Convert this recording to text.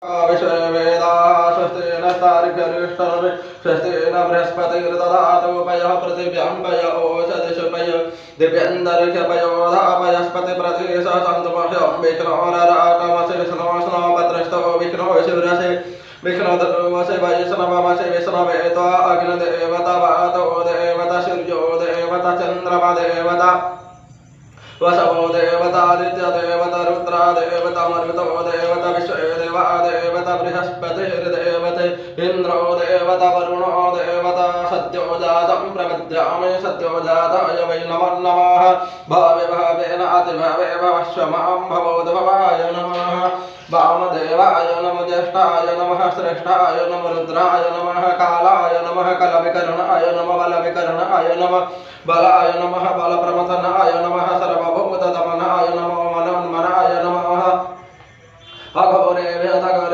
विश्ववेदाः स्वस्तेन तार्क्यरिष्टनमि स्वस्तेन बृहस्पतिर्दधातु पयः पृथिव्यां पय ओषधिषु पय दिव्यन्तरिक्षपयो धापयस्पतिप्रतिश सन्तुमह्यं विष्णोरराटमसि विष्णोष्णो पत्रस्थो विष्णो शिवरसि विष्णुर्वसि वैष्णवमसि विष्णवेत्वा अग्निदेवता वातो देवता सूर्यो देवता चन्द्रमा देवता वसवो देवतादित्य देवता रुद्रा देवता मरुतो देवता विश्वदेवा देवता बृहस्पतिर्देवते इन्द्रो देवता वरुणो देवता सत्यो जातं प्रपद्यामि सत्यो जाताय वै नमो नमः भावे भावेन अतिभावे भवश्वमां भवोद्भवाय नमः वामदेवाय नमः ज्येष्ठाय नमः श्रेष्ठाय नमः रुद्राय नमः कालाय नमः कलविकरणाय नमः बलविकरणाय नमः बलाय नमः बलप्रमथनाय नमः सर्वभूतदमनाय नमो मनोन्मनाय नमः